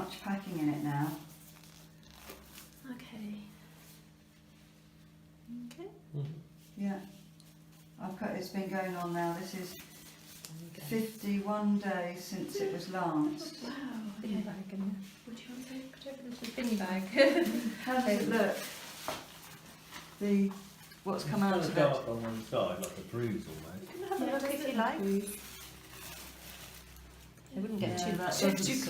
much packing in it now. Okay. Okay. Yeah. It's been going on now. This is 51 days since it was lanced. Wow. Okay. Would you want to put over the binny bag? How does it look? What's come out of it? Dark on one side, like a bruise almost. You can have a look if you like. It wouldn't get too much.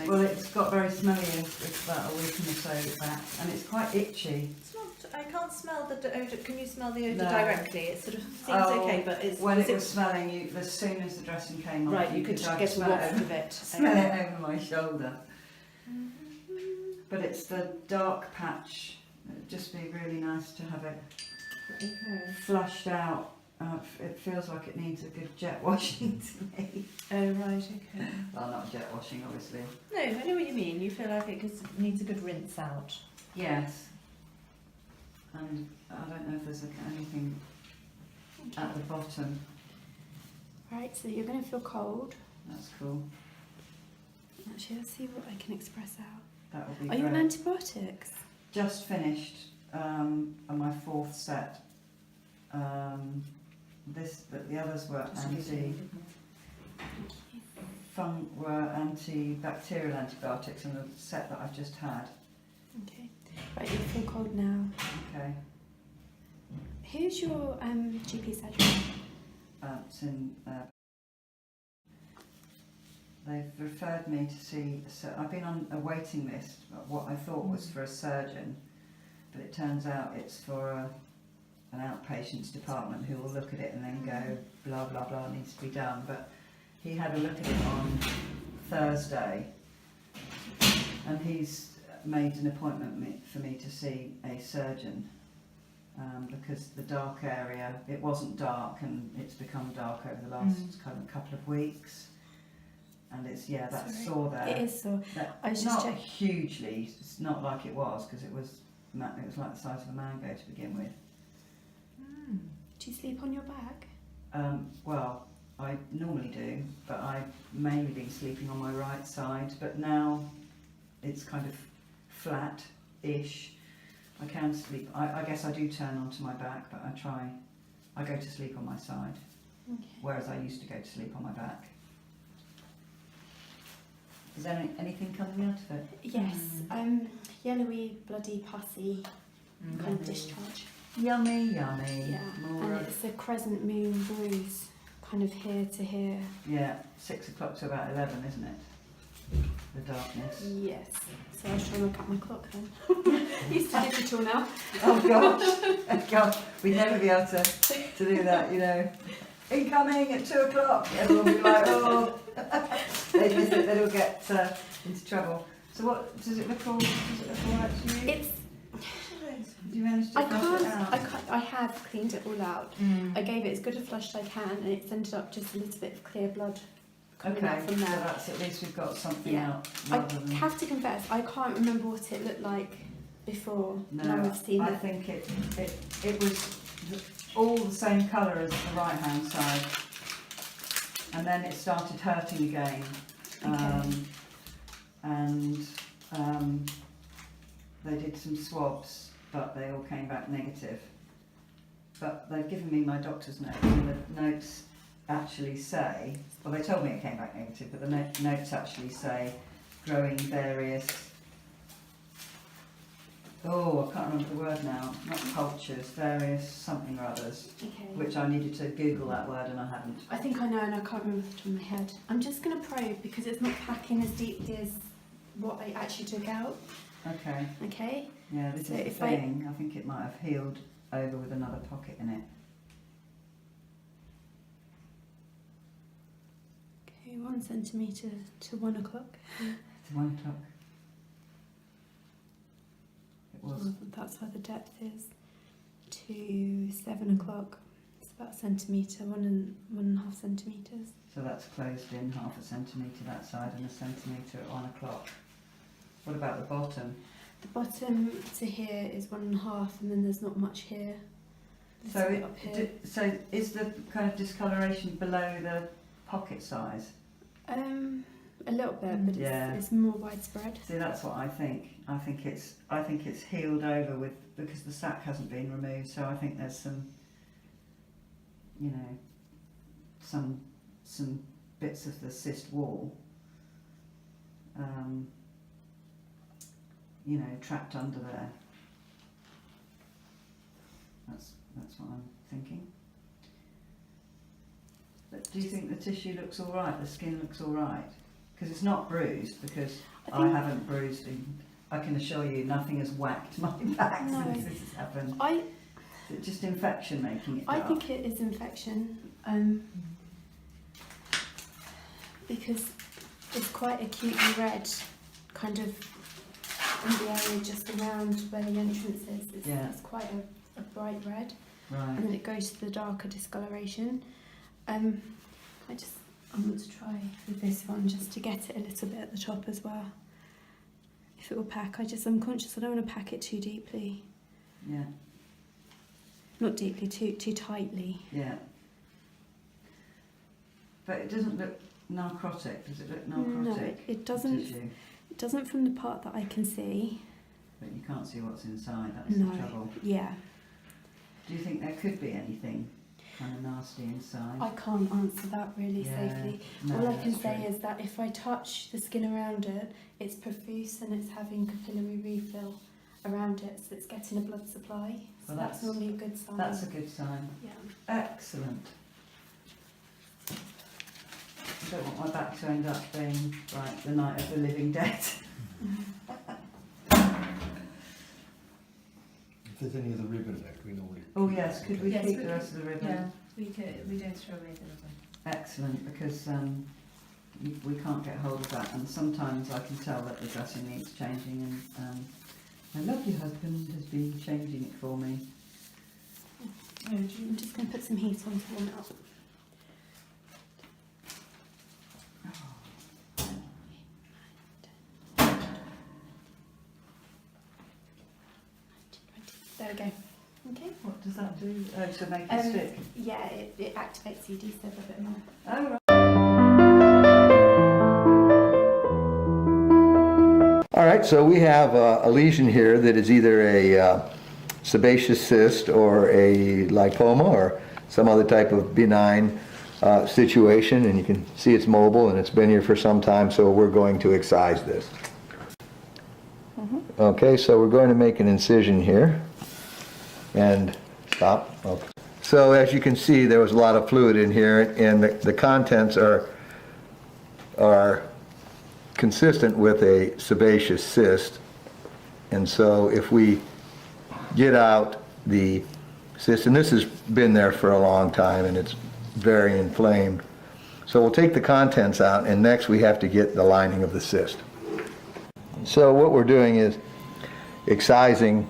Well, it's got very smelly. It's about a week or so back, and it's quite itchy. It's not. I can't smell the odour. Can you smell the odour No. directly? It sort of seems okay, but it's when it was smelling. As soon as the dressing came on, right. You could get a smell waft of it. Smell it over my shoulder. But it's the dark patch. It'd just be really nice to have it flushed out. It feels like it needs a good jet washing to me. Oh right, okay. Well, not jet washing, obviously. No, I know what you mean. You feel like it needs a good rinse out. Yes. And I don't know if there's anything at the bottom. Right, so you're going to feel cold. That's cool. Actually, let's see what I can express out. That would be Are great. you on antibiotics? Just finished on my 4th set. The others were antibacterial antibiotics in the set that I've just had. Okay. Right, you feel cold now. Okay. Who's your GP surgery? It's in. They've referred me to see. I've been on a waiting list. What I thought was for a surgeon, but it turns out it's for an outpatients department who will look at it and then go blah blah blah needs to be done. But he had a look at it on Thursday, and he's made an appointment for me to see a surgeon because the dark area, it wasn't dark and it's become dark over the last kind of couple of weeks. And it's, that's sore there. It is sore. That, I was just not checking. hugely, it's not like it was, because it was like the size of a mango to begin with. Do you sleep on your back? Well, I normally do, but I've mainly been sleeping on my right side, but now it's kind of flat-ish. I can sleep, I guess I do turn onto my back, but I go to sleep on my side, whereas I used to go to sleep on my back. Is there anything coming out of it? Yes. Yellowy, bloody, pussy kind of discharge. Yummy, yummy. Yeah. More And it's a crescent moon bruise, kind of here to here. Yeah, 6 o'clock to about 11, isn't it? The darkness. Yes. So I was trying to look at my clock then. Used to digital now. Oh gosh, God, we'd never be able to do that, you know. Incoming at 2 o'clock. Everyone will be like, oh. They'd miss it, they'd all get into trouble. So what, does it look alright to you? It's. Did you manage to flush it out? I have cleaned it all out. I gave it as good a flush as I can, and it's ended up just a little bit of clear blood coming out from there. So that's at least we've got something Yeah. out. I Rather have to confess, I can't remember what it looked like before. No, now I've seen I it. think it was all the same colour as the right hand side, and then it started hurting again. And they did some swabs, but they all came back negative. But they've given me my doctor's notes, and the notes actually say, well, they told me it came back negative, but the notes actually say growing various, I can't remember the word now, not cultures, various something or others, which I needed to Google that word and I haven't. I think I know, and I can't remember off the top of my head. I'm just going to probe because it's not packing as deeply as what I actually took out. Okay. Okay. Yeah, this So is the if thing. I think it might have healed over with another pocket in it. Okay, 1 centimetre to 1 o'clock. It's 1 o'clock. It was. That's where the depth is. To 7 o'clock. It's about a centimetre, 1.5 centimetres. So that's closed in 0.5 centimetre that side and 1 centimetre at 1 o'clock. What about the bottom? The bottom to here is 1.5, and then there's not much here. So, so is the kind of discoloration below the pocket size? A little bit, but Yeah. it's more widespread. See, that's what I think. I think it's healed over because the sac hasn't been removed. So I think there's some, you know, some bits of the cyst wall, you know, trapped under there. That's what I'm thinking. But do you think the tissue looks all right? The skin looks all right? Because it's not bruised, because I haven't bruised I can assure you nothing has whacked my back since this has happened. Is it just infection making it dark? I think it is infection, because it's quite acutely red, kind of in the area just around where the entrance is. It's quite a bright red, Right. and then it goes to the darker discoloration. I want to try with this one just to get it a little bit at the top as well. If it will pack, I'm conscious I don't want to pack it too deeply. Yeah. Not deeply, too tightly. Yeah. But it doesn't look narcotic. Does it look narcotic? No, it doesn't. Tissue? It doesn't from the part that I can see. But you can't see what's inside. That's No. the trouble. Yeah. Do you think there could be anything kind of nasty inside? I can't answer that really safely. No, All I can that's say true. is that if I touch the skin around it, it's profuse and it's having capillary refill around it, so it's getting a blood supply. So Well, that's normally a good sign. That's a good sign. Yeah. Excellent. I don't want my back to end up being like the night of the living dead. If there's any of the ribbon left, we normally. Oh yes, could we Yes, keep we the rest of the ribbon? Yeah, we don't throw away the ribbon. Excellent, because we can't get hold of that, and sometimes I can tell that the dressing needs changing, and my lovely husband has been changing it for me. I'm just going to put some heat on to warm it up. There we go. Okay. What does that do? Oh, to make it stick? Yeah, it activates the adhesive a bit more. Oh, right. All right, so we have a lesion here that is either a sebaceous cyst or a lipoma or some other type of benign situation, and you can see it's mobile and it's been here for some time, so we're going to excise this. Okay, so we're going to make an incision here and stop. Okay. So as you can see, there was a lot of fluid in here, and the contents are consistent with a sebaceous cyst, and so if we get out the cyst, and this has been there for a long time and it's very inflamed, so we'll take the contents out, and next we have to get the lining of the cyst. So what we're doing is excising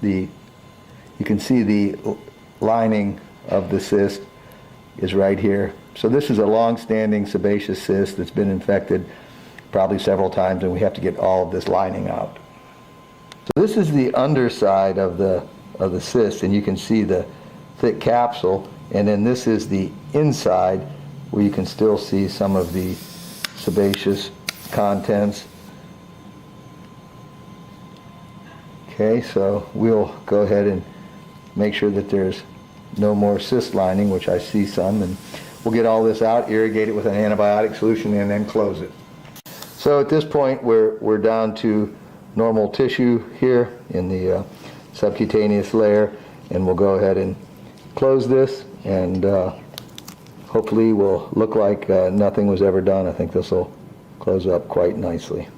you can see the lining of the cyst is right here. So this is a long-standing sebaceous cyst that's been infected probably several times, and we have to get all of this lining out. So this is the underside of the cyst, and you can see the thick capsule, and then this is the inside where you can still see some of the sebaceous contents. Okay, so we'll go ahead and make sure that there's no more cyst lining, which I see some, and we'll get all this out, irrigate it with an antibiotic solution, and then close it. So at this point we're down to normal tissue here in the subcutaneous layer, and we'll go ahead and close this, and hopefully will look like nothing was ever done. I think this will close up quite nicely.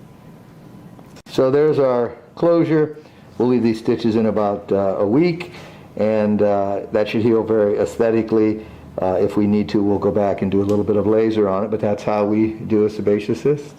So there's our closure. We'll leave these stitches in about a week, and that should heal very aesthetically. If we need to, we'll go back and do a little bit of laser on it, but that's how we do a sebaceous cyst.